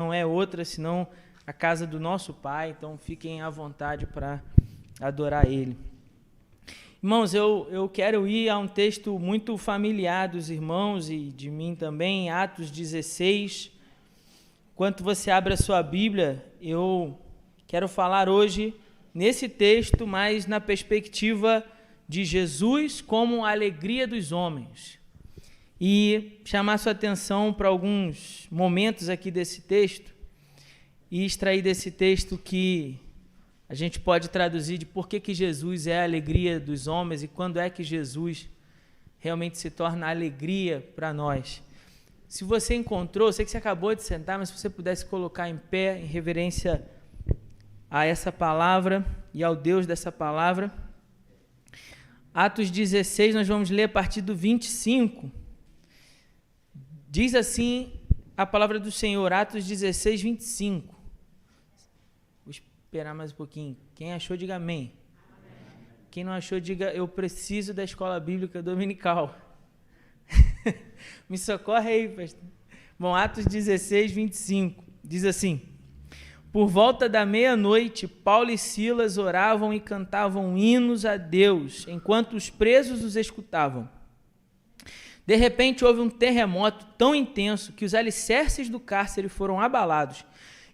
não é outra senão a casa do nosso Pai, então fiquem à vontade para adorar Ele. Irmãos, eu quero ir a um texto muito familiar dos irmãos e de mim também, Atos 16. Enquanto você abre a sua Bíblia, eu quero falar hoje nesse texto, mas na perspectiva de Jesus como a alegria dos homens. E chamar sua atenção para alguns momentos aqui desse texto e extrair desse texto que a gente pode traduzir de por que Jesus é a alegria dos homens e quando é que Jesus realmente se torna alegria para nós. Se você encontrou, sei que você acabou de sentar, mas se você pudesse colocar em pé, em reverência a essa palavra e ao Deus dessa palavra. Atos 16, nós vamos ler a partir do 25. Diz assim a palavra do Senhor, Atos 16, 25. Vou esperar mais um pouquinho. Quem achou, diga amém. Quem não achou, diga eu preciso da escola bíblica dominical. Me socorre aí, pastor. Bom, Atos 16, 25. Diz assim: por volta da meia-noite, Paulo e Silas oravam e cantavam hinos a Deus, enquanto os presos os escutavam. De repente houve um terremoto tão intenso que os alicerces do cárcere foram abalados,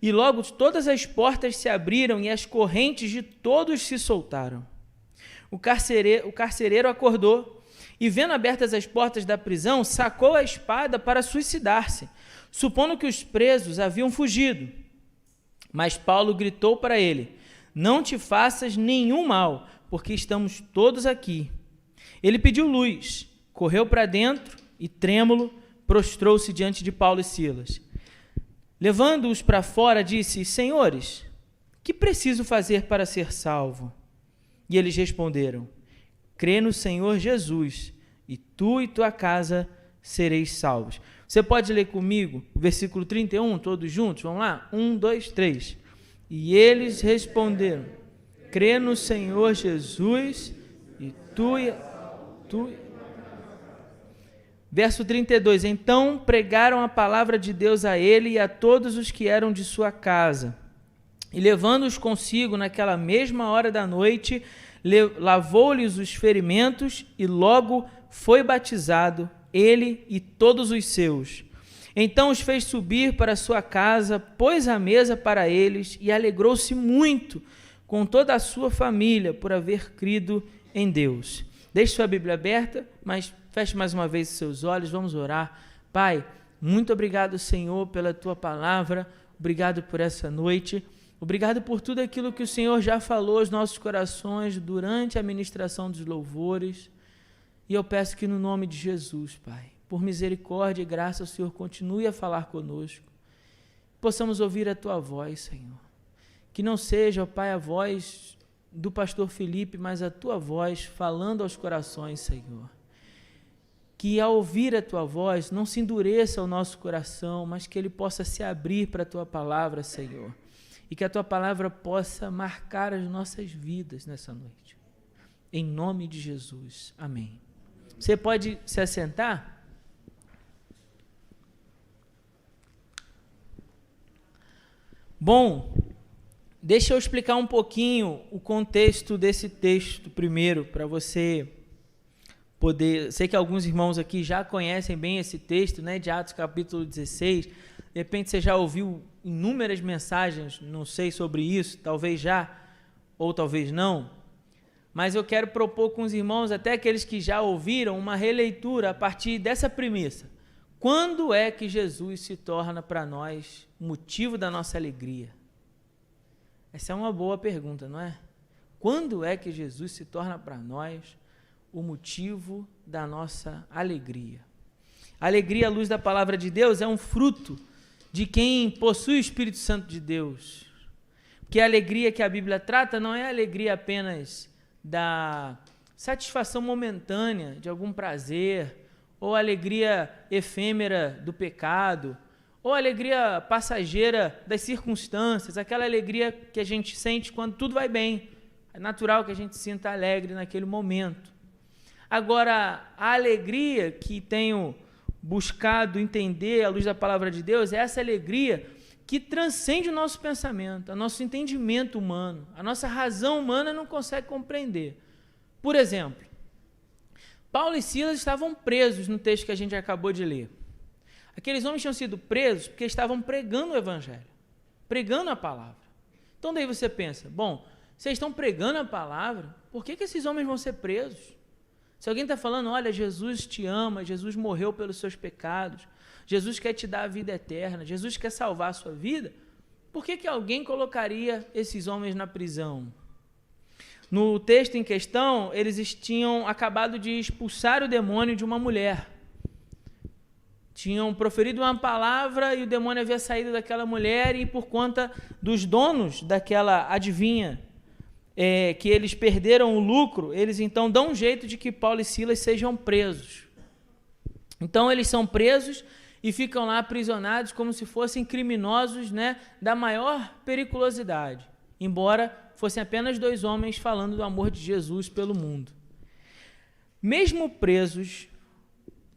e logo todas as portas se abriram e as correntes de todos se soltaram. O carcereiro acordou e, vendo abertas as portas da prisão, sacou a espada para suicidar-se, supondo que os presos haviam fugido. Mas Paulo gritou para ele: não te faças nenhum mal, porque estamos todos aqui. Ele pediu luz, correu para dentro e, trêmulo, prostrou-se diante de Paulo e Silas. Levando-os para fora, disse: senhores, que preciso fazer para ser salvo? E eles responderam: crê no Senhor Jesus, e tu e tua casa sereis salvos. Você pode ler comigo o versículo 31, todos juntos? Vamos lá? 1, 2, 3. E eles responderam: crê no Senhor Jesus, e tu. Verso 32. Então pregaram a palavra de Deus a ele e a todos os que eram de sua casa. E levando-os consigo naquela mesma hora da noite, lavou-lhes os ferimentos e logo foi batizado, ele e todos os seus. Então os fez subir para sua casa, pôs a mesa para eles e alegrou-se muito com toda a sua família por haver crido em Deus. Deixe sua Bíblia aberta, mas feche mais uma vez os seus olhos, vamos orar. Pai, muito obrigado, Senhor, pela tua palavra, obrigado por essa noite. Obrigado por tudo aquilo que o Senhor já falou aos nossos corações durante a ministração dos louvores. E eu peço que no nome de Jesus, Pai, por misericórdia e graça, o Senhor continue a falar conosco. Possamos ouvir a Tua voz, Senhor. Que não seja, ó Pai, a voz do pastor Felipe, mas a Tua voz falando aos corações, Senhor. Que ao ouvir a Tua voz, não se endureça o nosso coração, mas que ele possa se abrir para a Tua palavra, Senhor. E que a Tua palavra possa marcar as nossas vidas nessa noite. Em nome de Jesus. Amém. Você pode se assentar? Bom, deixa eu explicar um pouquinho o contexto desse texto primeiro, para você poder... Sei que alguns irmãos aqui já conhecem bem esse texto, né, de Atos capítulo 16. De repente você já ouviu inúmeras mensagens, não sei sobre isso, talvez já, ou talvez não, mas eu quero propor com os irmãos, até aqueles que já ouviram, uma releitura a partir dessa premissa. Quando é que Jesus se torna para nós motivo da nossa alegria? Essa é uma boa pergunta, não é? Quando é que Jesus se torna para nós o motivo da nossa alegria? A alegria à luz da palavra de Deus é um fruto de quem possui o Espírito Santo de Deus. Porque a alegria que a Bíblia trata não é a alegria apenas da satisfação momentânea de algum prazer, ou a alegria efêmera do pecado, ou a alegria passageira das circunstâncias, aquela alegria que a gente sente quando tudo vai bem. É natural que a gente se sinta alegre naquele momento. Agora, a alegria que tenho buscado entender à luz da palavra de Deus é essa alegria que transcende o nosso pensamento, o nosso entendimento humano, a nossa razão humana não consegue compreender. Por exemplo, Paulo e Silas estavam presos no texto que a gente acabou de ler. Aqueles homens tinham sido presos porque estavam pregando o evangelho, pregando a palavra. Então daí você pensa, bom, vocês estão pregando a palavra, por que esses homens vão ser presos? Se alguém está falando, olha, Jesus te ama, Jesus morreu pelos seus pecados, Jesus quer te dar a vida eterna, Jesus quer salvar a sua vida, por que alguém colocaria esses homens na prisão? No texto em questão, eles tinham acabado de expulsar o demônio de uma mulher. Tinham proferido uma palavra e o demônio havia saído daquela mulher, e por conta dos donos daquela adivinha, que eles perderam o lucro, eles então dão um jeito de que Paulo e Silas sejam presos. Então eles são presos e ficam lá aprisionados como se fossem criminosos, né, da maior periculosidade, embora fossem apenas 2 homens falando do amor de Jesus pelo mundo. Mesmo presos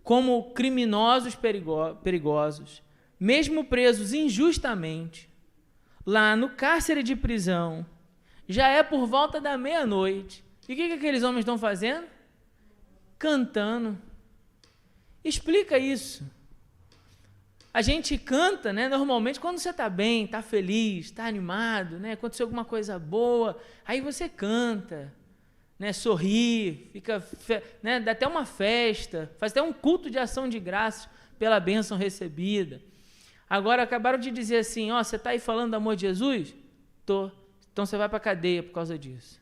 como criminosos perigosos, mesmo presos injustamente, lá no cárcere de prisão, já é por volta da meia-noite. E o que aqueles homens estão fazendo? Cantando. Explica isso. A gente canta, né, normalmente quando você está bem, está feliz, está animado, né, aconteceu alguma coisa boa, aí você canta, né, sorri, fica, né, dá até uma festa, faz até um culto de ação de graças pela bênção recebida. Agora acabaram de dizer assim, ó, você está aí falando do amor de Jesus? Tô. Então você vai para a cadeia por causa disso.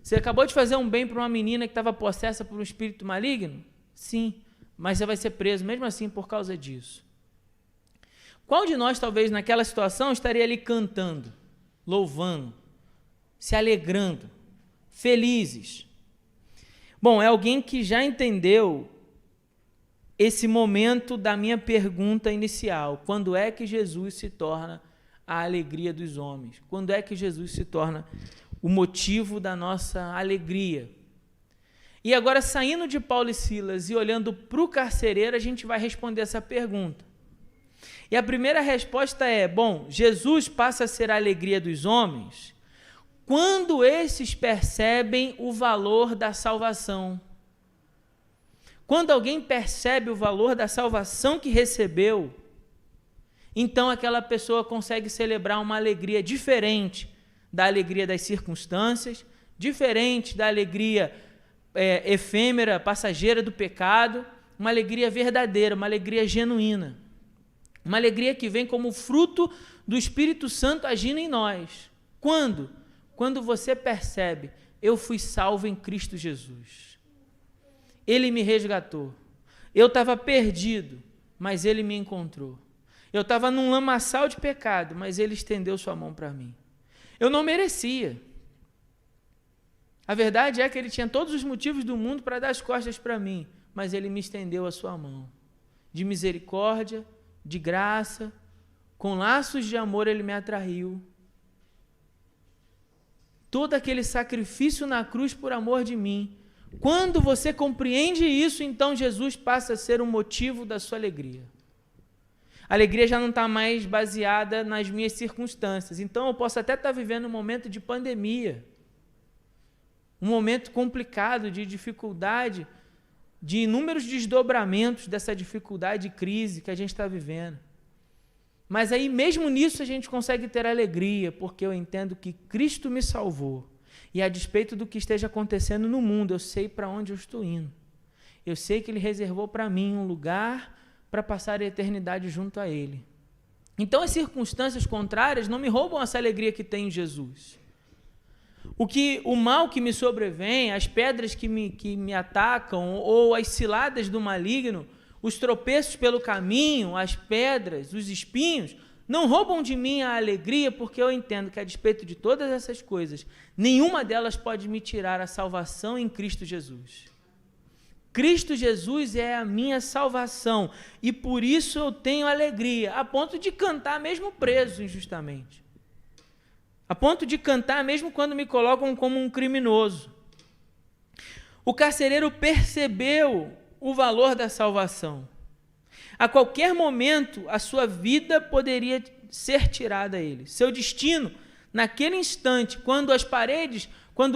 Você acabou de fazer um bem para uma menina que estava possessa por um espírito maligno? Sim, mas você vai ser preso mesmo assim por causa disso. Qual de nós, talvez, naquela situação, estaria ali cantando, louvando, se alegrando, felizes? Bom, é alguém que já entendeu esse momento da minha pergunta inicial. Quando é que Jesus se torna a alegria dos homens? Quando é que Jesus se torna o motivo da nossa alegria? E agora, saindo de Paulo e Silas e olhando para o carcereiro, a gente vai responder essa pergunta. E a primeira resposta é, bom, Jesus passa a ser a alegria dos homens quando esses percebem o valor da salvação. Quando alguém percebe o valor da salvação que recebeu, então aquela pessoa consegue celebrar uma alegria diferente da alegria das circunstâncias, diferente da alegria efêmera, passageira do pecado, uma alegria verdadeira, uma alegria genuína. Uma alegria que vem como fruto do Espírito Santo agindo em nós. Quando? Quando você percebe, eu fui salvo em Cristo Jesus. Ele me resgatou. Eu estava perdido, mas Ele me encontrou. Eu estava num lamaçal de pecado, mas Ele estendeu sua mão para mim. Eu não merecia. A verdade é que Ele tinha todos os motivos do mundo para dar as costas para mim, mas Ele me estendeu a sua mão. De misericórdia, de graça, com laços de amor Ele me atraiu. Todo aquele sacrifício na cruz por amor de mim. Quando você compreende isso, então Jesus passa a ser o motivo da sua alegria. A alegria já não está mais baseada nas minhas circunstâncias. Então eu posso até estar vivendo um momento de pandemia, um momento complicado, de dificuldade, de inúmeros desdobramentos dessa dificuldade e crise que a gente está vivendo. Mas aí, mesmo nisso, a gente consegue ter alegria, porque eu entendo que Cristo me salvou. E a despeito do que esteja acontecendo no mundo, eu sei para onde eu estou indo. Eu sei que Ele reservou para mim um lugar para passar a eternidade junto a Ele. Então, as circunstâncias contrárias não me roubam essa alegria que tenho em Jesus. O mal que me sobrevém, as pedras que me atacam, ou as ciladas do maligno, os tropeços pelo caminho, as pedras, os espinhos, não roubam de mim a alegria, porque eu entendo que, a despeito de todas essas coisas, nenhuma delas pode me tirar a salvação em Cristo Jesus. Cristo Jesus é a minha salvação, e por isso eu tenho alegria, a ponto de cantar mesmo preso injustamente. A ponto de cantar mesmo quando me colocam como um criminoso. O carcereiro percebeu o valor da salvação. A qualquer momento, a sua vida poderia ser tirada a ele. Seu destino, naquele instante, quando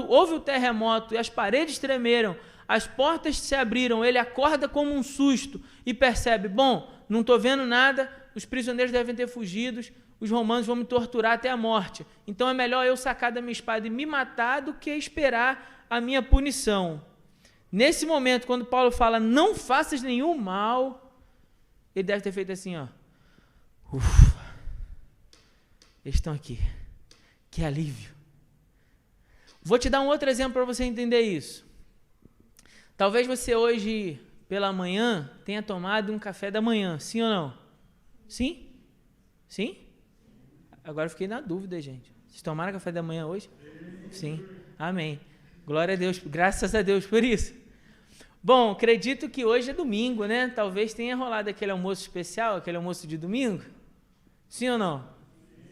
houve o terremoto e as paredes tremeram, as portas se abriram, ele acorda como um susto e percebe, bom, não estou vendo nada, os prisioneiros devem ter fugido, os romanos vão me torturar até a morte. Então é melhor eu sacar da minha espada e me matar do que esperar a minha punição. Nesse momento, quando Paulo fala, não faças nenhum mal, ele deve ter feito assim, ó. Ufa, eles estão aqui. Que alívio. Vou te dar um outro exemplo para você entender isso. Talvez você hoje, pela manhã, tenha tomado um café da manhã, sim ou não? Sim? Sim? Agora eu fiquei na dúvida, gente. Vocês tomaram café da manhã hoje? Sim. Amém. Glória a Deus, graças a Deus por isso. Bom, acredito que hoje é domingo, né? Talvez tenha rolado aquele almoço especial, aquele almoço de domingo. Sim ou não?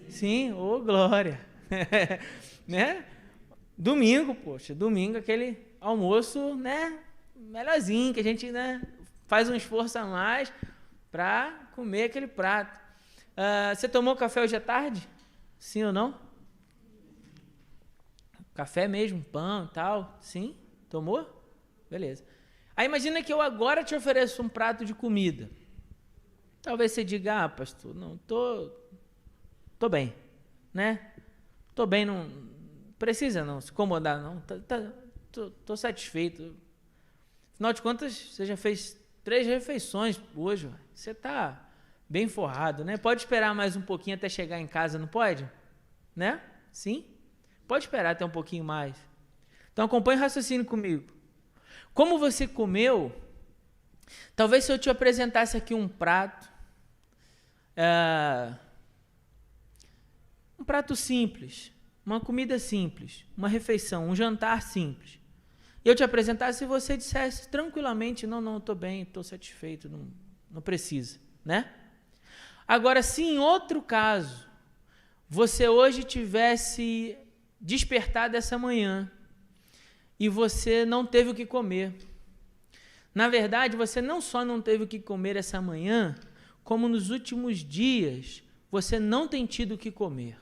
Sim? Ô, glória. Né? Domingo, poxa, domingo aquele almoço, né? Melhorzinho, que a gente, né, faz um esforço a mais para comer aquele prato. Você tomou café hoje à tarde? Sim ou não? Café mesmo, pão e tal? Sim? Tomou? Beleza. Aí imagina que eu agora te ofereço um prato de comida. Talvez você diga, pastor, não, tô bem, né? Tô bem, não precisa não se incomodar, não. Tô satisfeito. Afinal de contas, você já fez 3 refeições hoje, você está bem forrado, né? Pode esperar mais um pouquinho até chegar em casa, não pode? Né? Sim? Pode esperar até um pouquinho mais. Então, acompanhe o raciocínio comigo. Como você comeu, talvez se eu te apresentasse aqui um prato, um prato simples, uma comida simples, uma refeição, um jantar simples, e eu te apresentasse e você dissesse tranquilamente, não, estou bem, estou satisfeito, não precisa, né? Agora, se em outro caso, você hoje tivesse despertado essa manhã e você não teve o que comer. Na verdade, você não só não teve o que comer essa manhã, como nos últimos dias você não tem tido o que comer.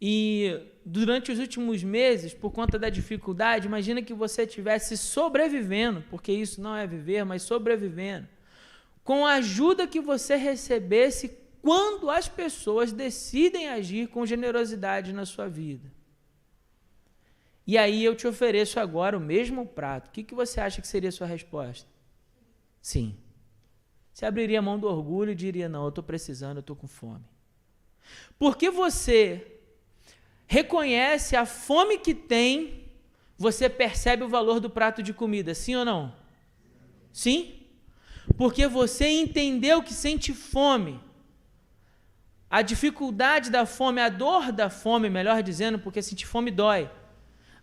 E durante os últimos meses, por conta da dificuldade, imagina que você estivesse sobrevivendo, porque isso não é viver, mas sobrevivendo, com a ajuda que você recebesse quando as pessoas decidem agir com generosidade na sua vida. E aí eu te ofereço agora o mesmo prato. O que você acha que seria a sua resposta? Sim. Você abriria a mão do orgulho e diria, não, eu estou precisando, eu estou com fome. Porque você reconhece a fome que tem, você percebe o valor do prato de comida, sim ou não? Sim? Porque você entendeu que sente fome. A dificuldade da fome, a dor da fome, melhor dizendo, porque sentir fome dói.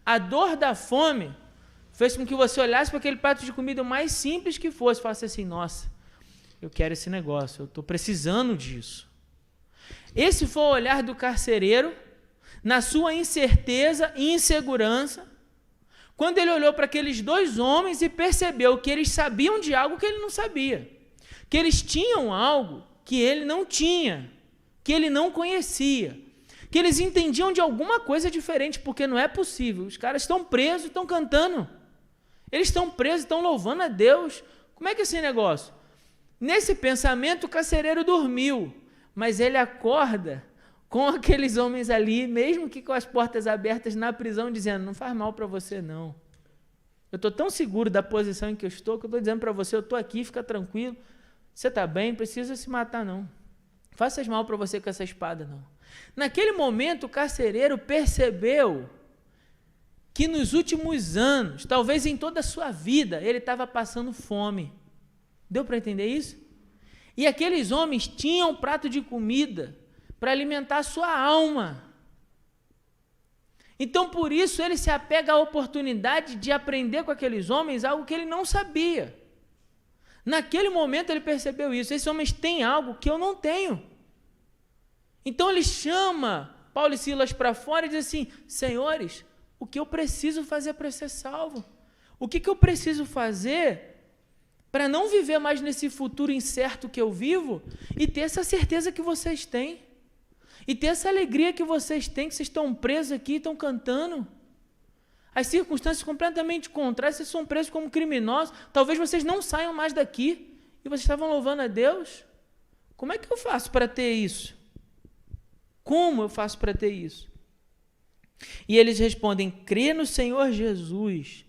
A dor da fome fez com que você olhasse para aquele prato de comida o mais simples que fosse e falasse assim, nossa, eu quero esse negócio, eu estou precisando disso. Esse foi o olhar do carcereiro, na sua incerteza e insegurança, quando ele olhou para aqueles 2 homens e percebeu que eles sabiam de algo que ele não sabia, que eles tinham algo que ele não tinha, que ele não conhecia, que eles entendiam de alguma coisa diferente, porque não é possível, os caras estão presos e estão cantando, eles estão presos e estão louvando a Deus, como é que é esse negócio? Nesse pensamento o carcereiro dormiu, mas ele acorda com aqueles homens ali, mesmo que com as portas abertas na prisão, dizendo, não faz mal para você não, eu estou tão seguro da posição em que eu estou, que eu estou dizendo para você, eu estou aqui, fica tranquilo, você está bem, não precisa se matar não, faças mal para você com essa espada não. Naquele momento o carcereiro percebeu que nos últimos anos, talvez em toda a sua vida, ele estava passando fome, deu para entender isso? E aqueles homens tinham um prato de comida para alimentar a sua alma. Então, por isso, ele se apega à oportunidade de aprender com aqueles homens algo que ele não sabia. Naquele momento, ele percebeu isso. Esses homens têm algo que eu não tenho. Então, ele chama Paulo e Silas para fora e diz assim, senhores, o que eu preciso fazer para ser salvo? O que eu preciso fazer para não viver mais nesse futuro incerto que eu vivo e ter essa certeza que vocês têm. E ter essa alegria que vocês têm, que vocês estão presos aqui, estão cantando. As circunstâncias completamente contrárias, vocês são presos como criminosos, talvez vocês não saiam mais daqui, e vocês estavam louvando a Deus. Como é que eu faço para ter isso? Como eu faço para ter isso? E eles respondem: crê no Senhor Jesus,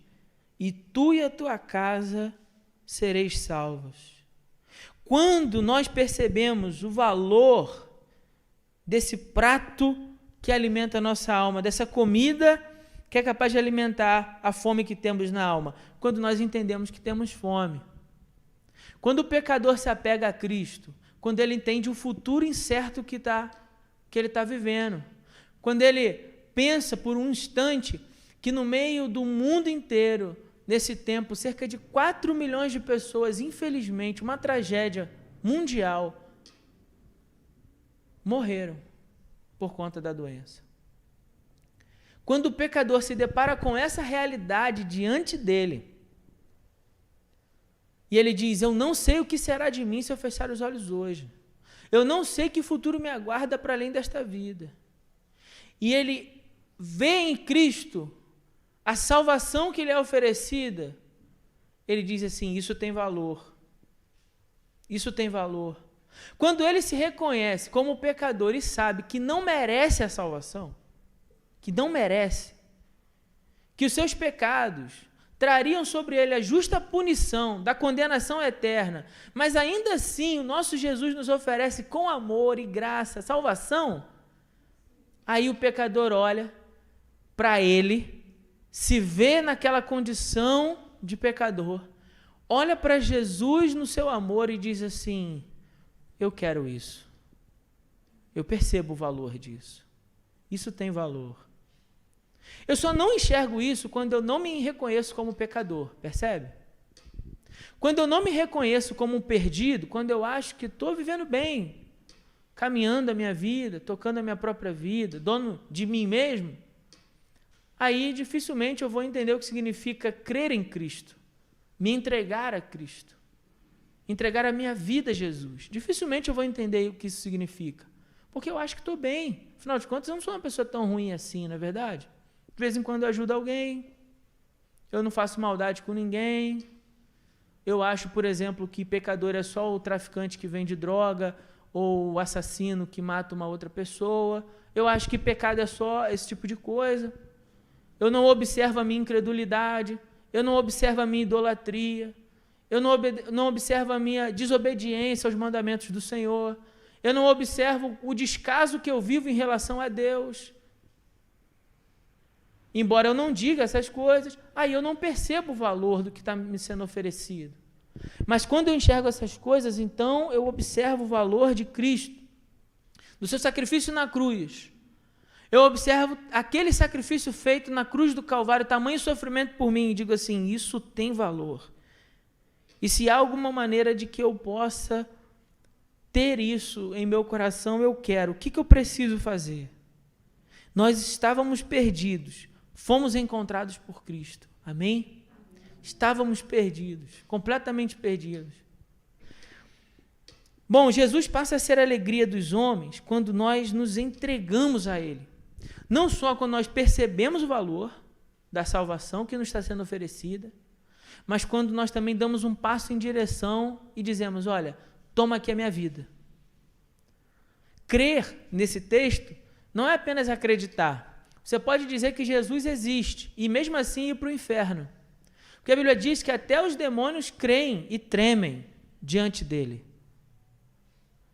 e tu e a tua casa sereis salvos. Quando nós percebemos o valor desse prato que alimenta a nossa alma, dessa comida que é capaz de alimentar a fome que temos na alma, quando nós entendemos que temos fome. Quando o pecador se apega a Cristo, quando ele entende o futuro incerto que ele está vivendo, quando ele pensa por um instante que no meio do mundo inteiro, nesse tempo, cerca de 4 milhões de pessoas, infelizmente, uma tragédia mundial, morreram por conta da doença. Quando o pecador se depara com essa realidade diante dele, e ele diz: eu não sei o que será de mim se eu fechar os olhos hoje. Eu não sei que futuro me aguarda para além desta vida. E ele vê em Cristo a salvação que lhe é oferecida. Ele diz assim: isso tem valor. Isso tem valor. Quando ele se reconhece como pecador e sabe que não merece a salvação, que não merece, que os seus pecados trariam sobre ele a justa punição da condenação eterna, mas ainda assim o nosso Jesus nos oferece com amor e graça salvação, aí o pecador olha para ele, se vê naquela condição de pecador, olha para Jesus no seu amor e diz assim: eu quero isso, eu percebo o valor disso, isso tem valor. Eu só não enxergo isso quando eu não me reconheço como pecador, percebe? Quando eu não me reconheço como um perdido, quando eu acho que estou vivendo bem, caminhando a minha vida, tocando a minha própria vida, dono de mim mesmo, aí dificilmente eu vou entender o que significa crer em Cristo, me entregar a Cristo, entregar a minha vida a Jesus. Dificilmente eu vou entender o que isso significa, porque eu acho que estou bem. Afinal de contas, eu não sou uma pessoa tão ruim assim, não é verdade? De vez em quando eu ajudo alguém, eu não faço maldade com ninguém. Eu acho, por exemplo, que pecador é só o traficante que vende droga ou o assassino que mata uma outra pessoa. Eu acho que pecado é só esse tipo de coisa. Eu não observo a minha incredulidade, eu não observo a minha idolatria, eu não observo a minha desobediência aos mandamentos do Senhor, eu não observo o descaso que eu vivo em relação a Deus. Embora eu não diga essas coisas, aí eu não percebo o valor do que está me sendo oferecido. Mas quando eu enxergo essas coisas, então eu observo o valor de Cristo, do seu sacrifício na cruz. Eu observo aquele sacrifício feito na cruz do Calvário, tamanho sofrimento por mim, e digo assim: isso tem valor. E se há alguma maneira de que eu possa ter isso em meu coração, eu quero. O que eu preciso fazer? Nós estávamos perdidos, fomos encontrados por Cristo. Amém? Estávamos perdidos, completamente perdidos. Bom, Jesus passa a ser a alegria dos homens quando nós nos entregamos a Ele. Não só quando nós percebemos o valor da salvação que nos está sendo oferecida, mas quando nós também damos um passo em direção e dizemos: olha, toma aqui a minha vida. Crer nesse texto não é apenas acreditar. Você pode dizer que Jesus existe e mesmo assim ir para o inferno. Porque a Bíblia diz que até os demônios creem e tremem diante dele.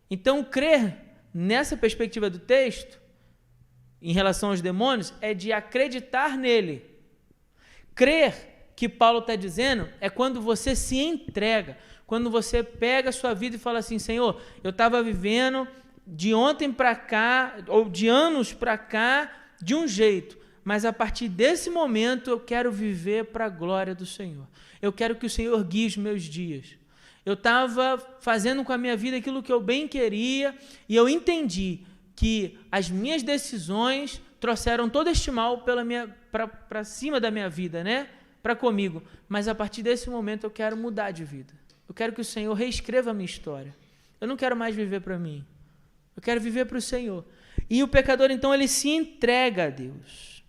Então, crer nessa perspectiva do texto, em relação aos demônios, é de acreditar nele. Crer, que Paulo está dizendo, é quando você se entrega, quando você pega a sua vida e fala assim: Senhor, eu estava vivendo de ontem para cá, ou de anos para cá, de um jeito, mas a partir desse momento eu quero viver para a glória do Senhor. Eu quero que o Senhor guie os meus dias. Eu estava fazendo com a minha vida aquilo que eu bem queria e eu entendi que as minhas decisões trouxeram todo este mal para cima da minha vida, né? Para comigo. Mas a partir desse momento eu quero mudar de vida. Eu quero que o Senhor reescreva a minha história. Eu não quero mais viver para mim. Eu quero viver para o Senhor. E o pecador, então, ele se entrega a Deus.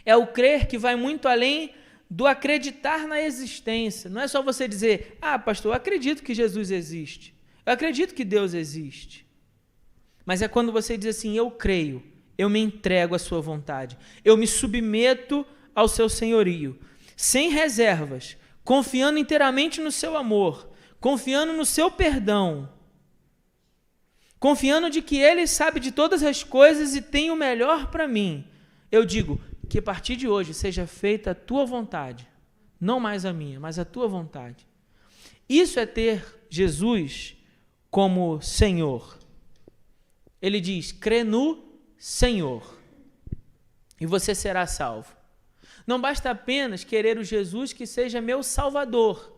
É o crer que vai muito além do acreditar na existência. Não é só você dizer, pastor, eu acredito que Jesus existe. Eu acredito que Deus existe. Mas é quando você diz assim, eu creio, eu me entrego à sua vontade. Eu me submeto ao seu senhorio, sem reservas, confiando inteiramente no seu amor, confiando no seu perdão, confiando de que Ele sabe de todas as coisas e tem o melhor para mim. Eu digo que a partir de hoje seja feita a tua vontade, não mais a minha, mas a tua vontade. Isso é ter Jesus como Senhor. Ele diz, crê no Senhor e você será salvo. Não basta apenas querer o Jesus que seja meu Salvador,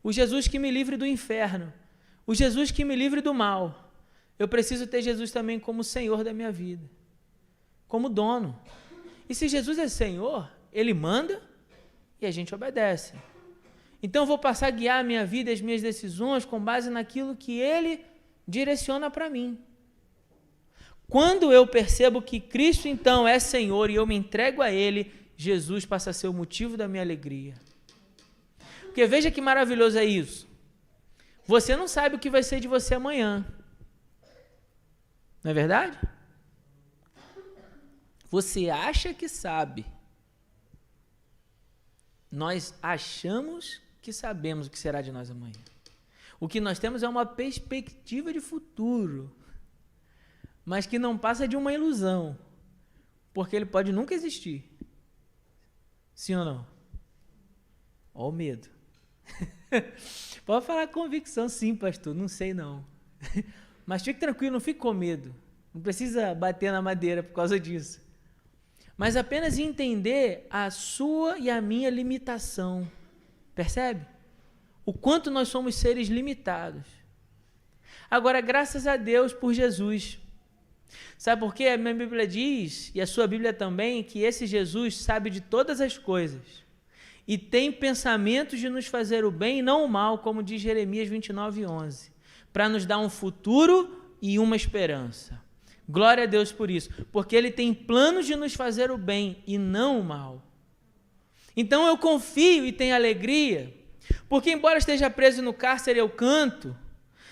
o Jesus que me livre do inferno, o Jesus que me livre do mal. Eu preciso ter Jesus também como Senhor da minha vida, como dono. E se Jesus é Senhor, Ele manda e a gente obedece. Então eu vou passar a guiar a minha vida e as minhas decisões com base naquilo que Ele direciona para mim. Quando eu percebo que Cristo então é Senhor e eu me entrego a Ele, Jesus passa a ser o motivo da minha alegria. Porque veja que maravilhoso é isso. Você não sabe o que vai ser de você amanhã. Não é verdade? Você acha que sabe. Nós achamos que sabemos o que será de nós amanhã. O que nós temos é uma perspectiva de futuro, mas que não passa de uma ilusão, porque ele pode nunca existir. Sim ou não? Olha o medo. Pode falar com convicção, sim, pastor, não sei não. Mas fique tranquilo, não fique com medo. Não precisa bater na madeira por causa disso. Mas apenas entender a sua e a minha limitação. Percebe? O quanto nós somos seres limitados. Agora, graças a Deus por Jesus. Sabe por quê? A minha Bíblia diz, e a sua Bíblia também, que esse Jesus sabe de todas as coisas e tem pensamentos de nos fazer o bem e não o mal, como diz Jeremias 29:11, para nos dar um futuro e uma esperança. Glória a Deus por isso, porque Ele tem planos de nos fazer o bem e não o mal. Então eu confio e tenho alegria, porque embora esteja preso no cárcere, eu canto,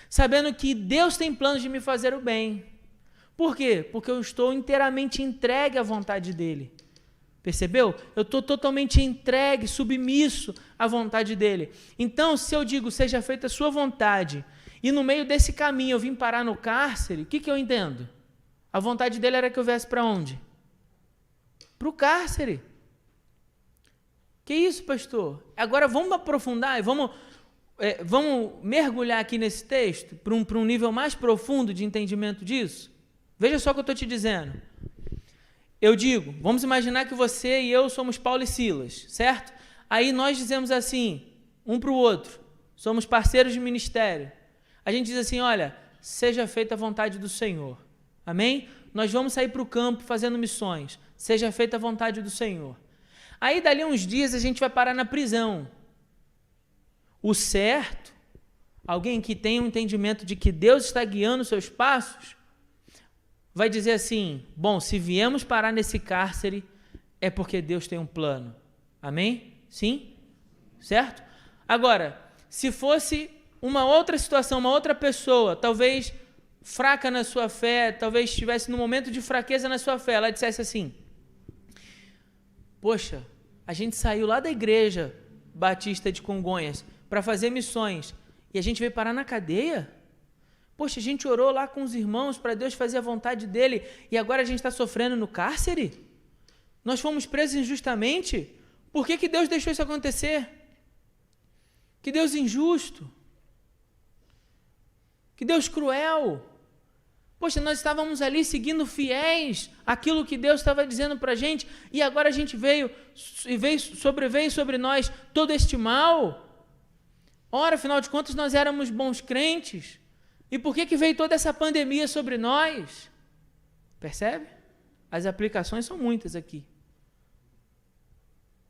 sabendo que Deus tem planos de me fazer o bem. Por quê? Porque eu estou inteiramente entregue à vontade dEle. Percebeu? Eu estou totalmente entregue, submisso à vontade dEle. Então, se eu digo, seja feita a sua vontade, e no meio desse caminho eu vim parar no cárcere, o que eu entendo? A vontade dEle era que eu viesse para onde? Para o cárcere. Que isso, pastor? Agora vamos aprofundar e vamos mergulhar aqui nesse texto para um nível mais profundo de entendimento disso? Veja só o que eu estou te dizendo. Eu digo, vamos imaginar que você e eu somos Paulo e Silas, certo? Aí nós dizemos assim, um para o outro, somos parceiros de ministério. A gente diz assim, olha, seja feita a vontade do Senhor. Amém? Nós vamos sair para o campo fazendo missões. Seja feita a vontade do Senhor. Aí, dali uns dias, a gente vai parar na prisão. O certo, alguém que tem um entendimento de que Deus está guiando os seus passos, vai dizer assim, bom, se viemos parar nesse cárcere, é porque Deus tem um plano. Amém? Sim? Certo? Agora, se fosse uma outra situação, uma outra pessoa, talvez fraca na sua fé, talvez estivesse num momento de fraqueza na sua fé, ela dissesse assim, poxa, a gente saiu lá da igreja batista de Congonhas para fazer missões e a gente veio parar na cadeia? Poxa, a gente orou lá com os irmãos para Deus fazer a vontade dEle e agora a gente está sofrendo no cárcere? Nós fomos presos injustamente? Por que Deus deixou isso acontecer? Que Deus injusto. Que Deus cruel. Poxa, nós estávamos ali seguindo fiéis àquilo que Deus estava dizendo para a gente e agora a gente sobreveio sobre nós todo este mal. Ora, afinal de contas, nós éramos bons crentes. E por que veio toda essa pandemia sobre nós? Percebe? As aplicações são muitas aqui.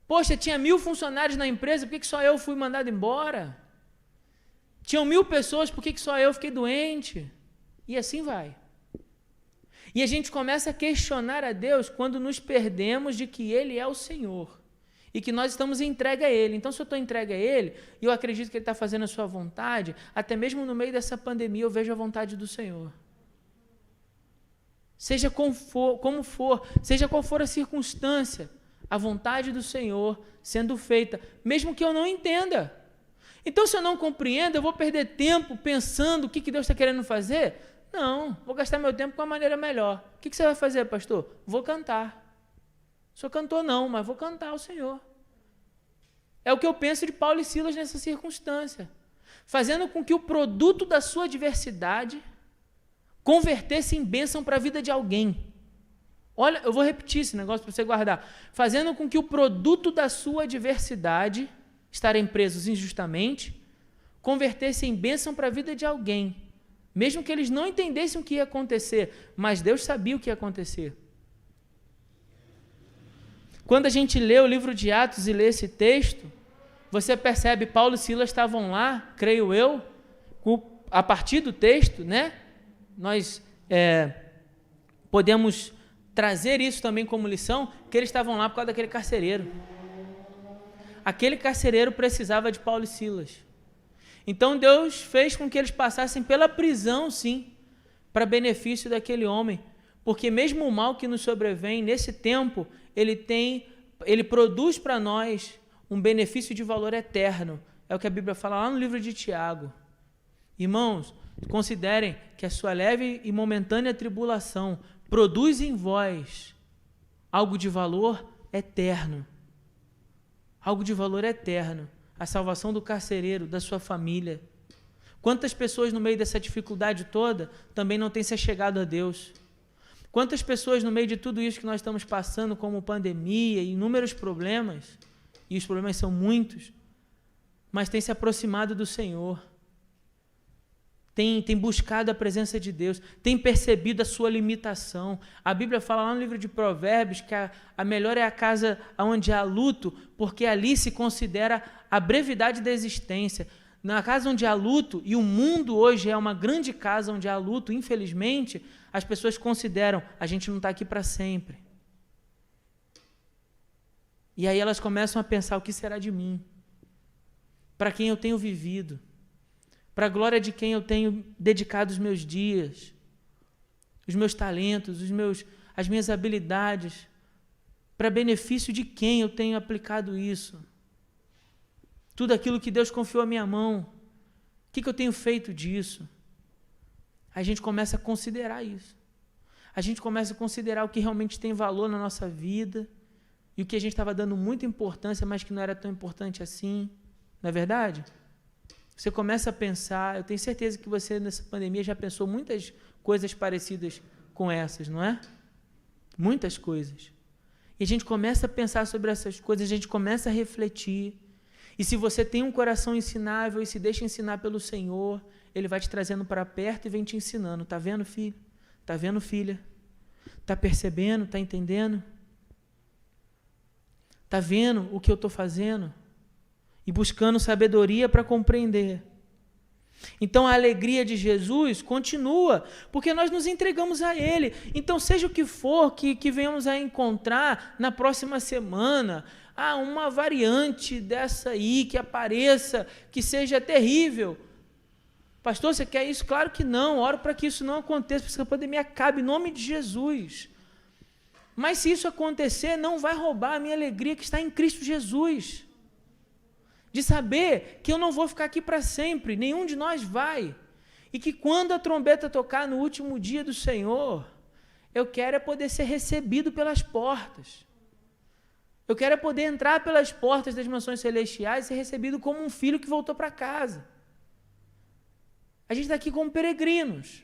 Poxa, tinha 1000 funcionários na empresa, por que só eu fui mandado embora? Tinham 1000 pessoas, por que só eu fiquei doente? E assim vai. E a gente começa a questionar a Deus quando nos perdemos de que Ele é o Senhor e que nós estamos entregue a Ele. Então, se eu estou entregue a Ele, e eu acredito que Ele está fazendo a sua vontade, até mesmo no meio dessa pandemia eu vejo a vontade do Senhor. Seja como for, seja qual for a circunstância, a vontade do Senhor sendo feita, mesmo que eu não entenda. Então, se eu não compreendo, eu vou perder tempo pensando o que Deus está querendo fazer? Não, vou gastar meu tempo com uma maneira melhor. O que você vai fazer, pastor? Vou cantar. Sou cantor não, mas vou cantar ao Senhor. É o que eu penso de Paulo e Silas nessa circunstância. Fazendo com que o produto da sua adversidade convertesse em bênção para a vida de alguém. Olha, eu vou repetir esse negócio para você guardar. Fazendo com que o produto da sua adversidade, estarem presos injustamente, convertesse em bênção para a vida de alguém. Mesmo que eles não entendessem o que ia acontecer, mas Deus sabia o que ia acontecer. Quando a gente lê o livro de Atos e lê esse texto, você percebe que Paulo e Silas estavam lá, creio eu, a partir do texto, né? Nós podemos trazer isso também como lição, que eles estavam lá por causa daquele carcereiro. Aquele carcereiro precisava de Paulo e Silas. Então Deus fez com que eles passassem pela prisão, sim, para benefício daquele homem, porque mesmo o mal que nos sobrevém nesse tempo, ele produz para nós um benefício de valor eterno. É o que a Bíblia fala lá no livro de Tiago. Irmãos, considerem que a sua leve e momentânea tribulação produz em vós algo de valor eterno. Algo de valor eterno. A salvação do carcereiro, da sua família. Quantas pessoas no meio dessa dificuldade toda também não têm se achegado a Deus? Quantas pessoas no meio de tudo isso que nós estamos passando, como pandemia e inúmeros problemas, e os problemas são muitos, mas têm se aproximado do Senhor, têm buscado a presença de Deus, têm percebido a sua limitação. A Bíblia fala lá no livro de Provérbios que a melhor é a casa onde há luto, porque ali se considera a brevidade da existência. Na casa onde há luto, e o mundo hoje é uma grande casa onde há luto, infelizmente, as pessoas consideram, a gente não está aqui para sempre. E aí elas começam a pensar, o que será de mim? Para quem eu tenho vivido? Para a glória de quem eu tenho dedicado os meus dias? Os meus talentos, as minhas habilidades? Para benefício de quem eu tenho aplicado isso? Tudo aquilo que Deus confiou à minha mão, o que eu tenho feito disso? A gente começa a considerar isso. A gente começa a considerar o que realmente tem valor na nossa vida e o que a gente estava dando muita importância, mas que não era tão importante assim. Não é verdade? Você começa a pensar, eu tenho certeza que você nessa pandemia já pensou muitas coisas parecidas com essas, não é? Muitas coisas. E a gente começa a pensar sobre essas coisas, a gente começa a refletir. E se você tem um coração ensinável e se deixa ensinar pelo Senhor, Ele vai te trazendo para perto e vem te ensinando. Está vendo, filho? Está vendo, filha? Está percebendo? Está entendendo? Está vendo o que eu estou fazendo? E buscando sabedoria para compreender. Então a alegria de Jesus continua, porque nós nos entregamos a Ele. Então seja o que for que venhamos a encontrar na próxima semana, uma variante dessa aí que apareça, que seja terrível. Pastor, você quer isso? Claro que não, oro para que isso não aconteça, para que a pandemia acabe, em nome de Jesus. Mas se isso acontecer, não vai roubar a minha alegria que está em Cristo Jesus. De saber que eu não vou ficar aqui para sempre, nenhum de nós vai. E que quando a trombeta tocar no último dia do Senhor, eu quero poder ser recebido pelas portas. Eu quero poder entrar pelas portas das mansões celestiais e ser recebido como um filho que voltou para casa. A gente está aqui como peregrinos.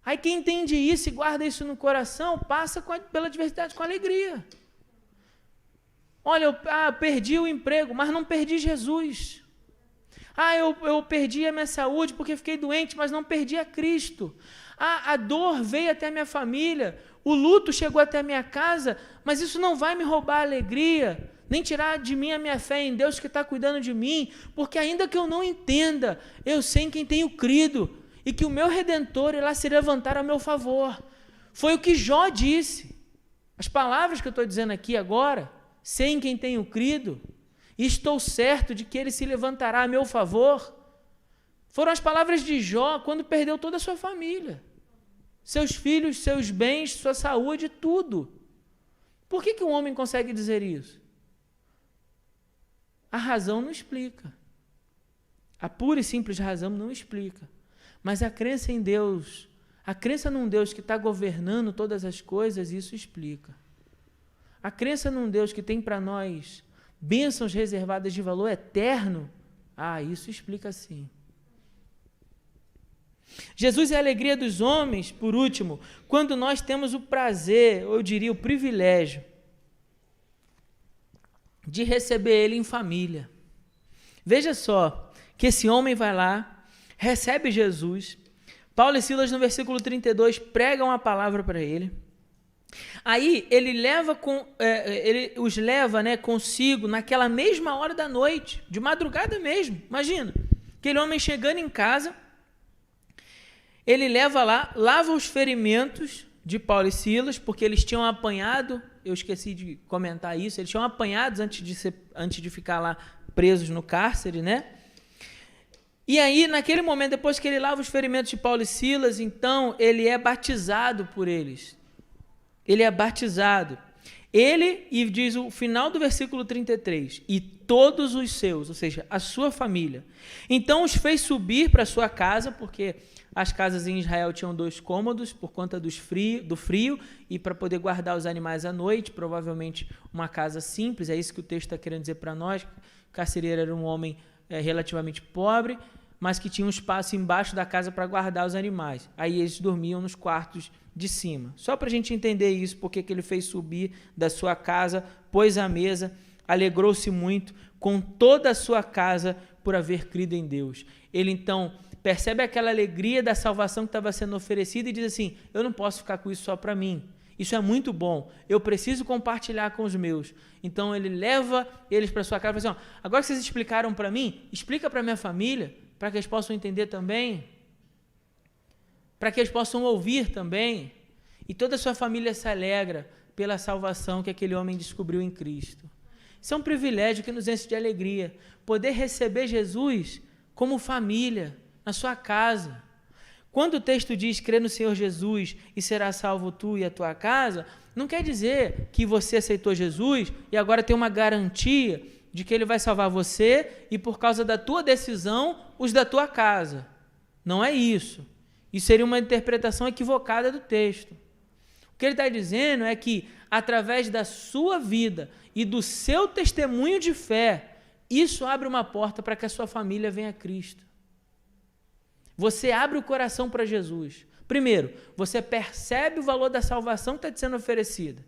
Aí quem entende isso e guarda isso no coração, passa pela adversidade com alegria. Olha, eu perdi o emprego, mas não perdi Jesus. Eu perdi a minha saúde porque fiquei doente, mas não perdi a Cristo. A dor veio até a minha família, o luto chegou até a minha casa, mas isso não vai me roubar a alegria. nem tirar de mim a minha fé em Deus que está cuidando de mim, porque ainda que eu não entenda, eu sei em quem tenho crido, e que o meu Redentor irá se levantar a meu favor. Foi o que Jó disse. As palavras que eu estou dizendo aqui agora, sei em quem tenho crido, e estou certo de que ele se levantará a meu favor, foram as palavras de Jó quando perdeu toda a sua família, seus filhos, seus bens, sua saúde, tudo. Por que um homem consegue dizer isso? A razão não explica. A pura e simples razão não explica. Mas a crença em Deus, a crença num Deus que está governando todas as coisas, isso explica. A crença num Deus que tem para nós bênçãos reservadas de valor eterno, isso explica sim. Jesus é a alegria dos homens, por último, quando nós temos o prazer, ou eu diria o privilégio, de receber ele em família. Veja só, que esse homem vai lá, recebe Jesus, Paulo e Silas no versículo 32 pregam a palavra para ele, aí ele os leva consigo naquela mesma hora da noite, de madrugada mesmo, imagina, aquele homem chegando em casa, ele leva lá, lava os ferimentos de Paulo e Silas, porque eles tinham apanhado, eu esqueci de comentar isso, eles tinham apanhados antes de ficar lá presos no cárcere, né? E aí, naquele momento, depois que ele lava os ferimentos de Paulo e Silas, então, ele é batizado por eles. Ele é batizado. Ele, e diz o final do versículo 33, e todos os seus, ou seja, a sua família. Então, os fez subir para a sua casa, porque as casas em Israel tinham 2 cômodos por conta do frio e para poder guardar os animais à noite, provavelmente uma casa simples, é isso que o texto está querendo dizer para nós. O carcereiro era um homem relativamente pobre, mas que tinha um espaço embaixo da casa para guardar os animais. Aí eles dormiam nos quartos de cima. Só para a gente entender isso, porque que ele fez subir da sua casa, pôs à mesa, alegrou-se muito com toda a sua casa por haver crido em Deus. Ele então percebe aquela alegria da salvação que estava sendo oferecida e diz assim, eu não posso ficar com isso só para mim, isso é muito bom, eu preciso compartilhar com os meus. Então ele leva eles para sua casa e fala assim, agora que vocês explicaram para mim, explica para minha família, para que eles possam entender também, para que eles possam ouvir também, e toda a sua família se alegra pela salvação que aquele homem descobriu em Cristo. Isso é um privilégio que nos enche de alegria, poder receber Jesus como família, na sua casa. Quando o texto diz, crê no Senhor Jesus e será salvo tu e a tua casa, não quer dizer que você aceitou Jesus e agora tem uma garantia de que ele vai salvar você e por causa da tua decisão, os da tua casa. Não é isso. Isso seria uma interpretação equivocada do texto. O que ele está dizendo é que através da sua vida e do seu testemunho de fé, isso abre uma porta para que a sua família venha a Cristo. Você abre o coração para Jesus. Primeiro, você percebe o valor da salvação que está te sendo oferecida.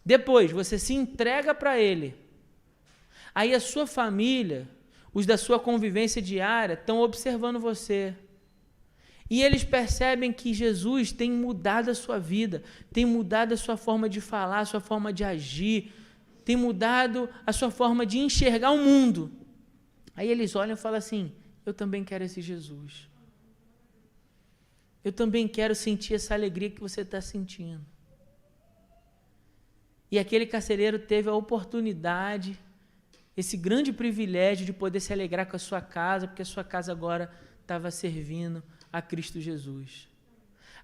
Depois, você se entrega para Ele. Aí a sua família, os da sua convivência diária, estão observando você. E eles percebem que Jesus tem mudado a sua vida, tem mudado a sua forma de falar, a sua forma de agir, tem mudado a sua forma de enxergar o mundo. Aí eles olham e falam assim, eu também quero esse Jesus. Eu também quero sentir essa alegria que você está sentindo. E aquele carcereiro teve a oportunidade, esse grande privilégio de poder se alegrar com a sua casa, porque a sua casa agora estava servindo a Cristo Jesus.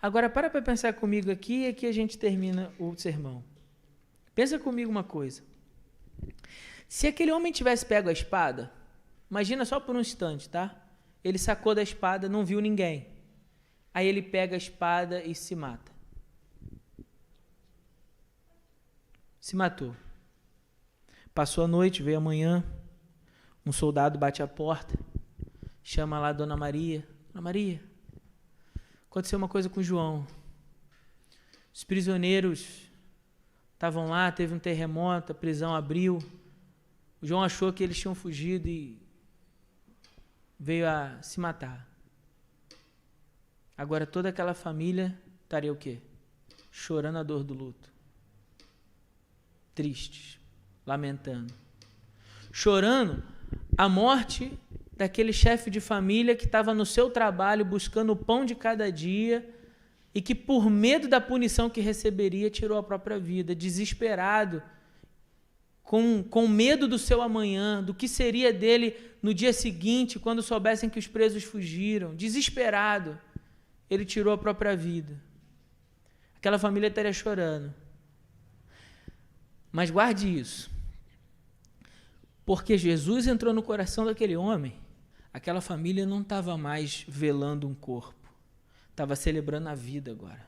Agora, para pensar comigo aqui, e aqui a gente termina o sermão. Pensa comigo uma coisa. Se aquele homem tivesse pego a espada, imagina só por um instante, tá? Ele sacou da espada, não viu ninguém. Aí ele pega a espada e se mata. Se matou. Passou a noite, veio amanhã, um soldado bate a porta, chama lá a Dona Maria. Dona Maria, aconteceu uma coisa com o João. Os prisioneiros estavam lá, teve um terremoto, a prisão abriu. O João achou que eles tinham fugido e veio a se matar. Agora toda aquela família estaria o quê? Chorando a dor do luto. Tristes. lamentando. Chorando a morte daquele chefe de família que estava no seu trabalho buscando o pão de cada dia e que, por medo da punição que receberia, tirou a própria vida, desesperado, com medo do seu amanhã, do que seria dele no dia seguinte, quando soubessem que os presos fugiram. Desesperado, ele tirou a própria vida. Aquela família estaria chorando. Mas guarde isso. Porque Jesus entrou no coração daquele homem, aquela família não estava mais velando um corpo, estava celebrando a vida agora.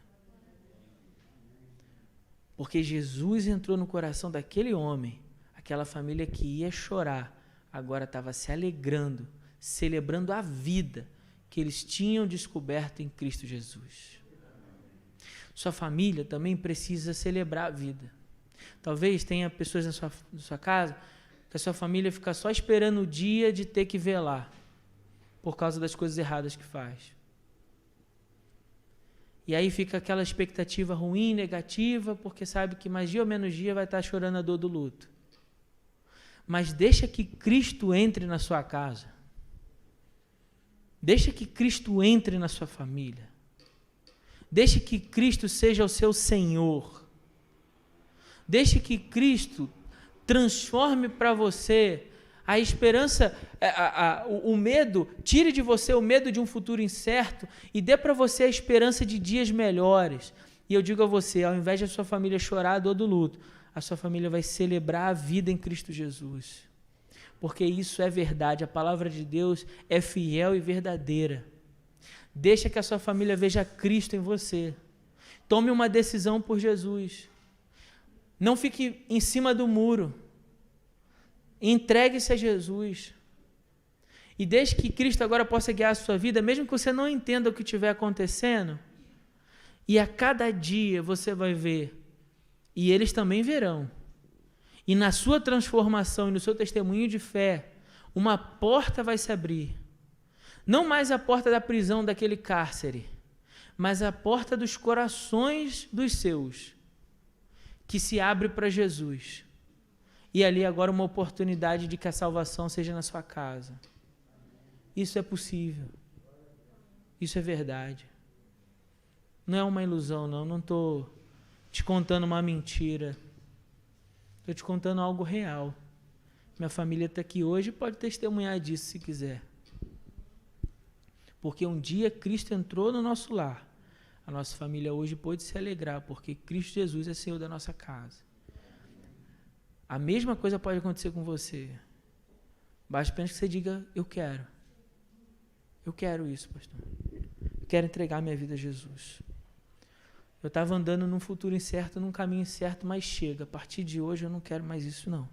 Porque Jesus entrou no coração daquele homem, aquela família que ia chorar, agora estava se alegrando, celebrando a vida que eles tinham descoberto em Cristo Jesus. Sua família também precisa celebrar a vida. Talvez tenha pessoas na sua casa que a sua família fica só esperando o dia de ter que velar por causa das coisas erradas que faz. E aí fica aquela expectativa ruim, negativa, porque sabe que mais dia ou menos dia vai estar chorando a dor do luto. Mas deixa que Cristo entre na sua casa. Deixa que Cristo entre na sua família. Deixa que Cristo seja o seu Senhor. Deixe que Cristo transforme para você a esperança, o medo, tire de você o medo de um futuro incerto e dê para você a esperança de dias melhores. E eu digo a você, ao invés de a sua família chorar a dor do luto, a sua família vai celebrar a vida em Cristo Jesus. Porque isso é verdade, a palavra de Deus é fiel e verdadeira. Deixa que a sua família veja Cristo em você. Tome uma decisão por Jesus. Não fique em cima do muro. Entregue-se a Jesus. E deixe que Cristo agora possa guiar a sua vida, mesmo que você não entenda o que estiver acontecendo. E a cada dia você vai ver, e eles também verão. E na sua transformação e no seu testemunho de fé, uma porta vai se abrir. Não mais a porta da prisão daquele cárcere, mas a porta dos corações dos seus, que se abre para Jesus. E ali agora uma oportunidade de que a salvação seja na sua casa. Isso é possível. Isso é verdade. Não é uma ilusão, não. Não estou te contando uma mentira. Estou te contando algo real. Minha família está aqui hoje e pode testemunhar disso se quiser. Porque um dia Cristo entrou no nosso lar. A nossa família hoje pôde se alegrar, porque Cristo Jesus é Senhor da nossa casa. A mesma coisa pode acontecer com você. Basta apenas que você diga, eu quero. Eu quero isso, pastor. Eu quero entregar minha vida a Jesus. Eu estava andando num futuro incerto, num caminho incerto, mas chega. A partir de hoje eu não quero mais isso, não.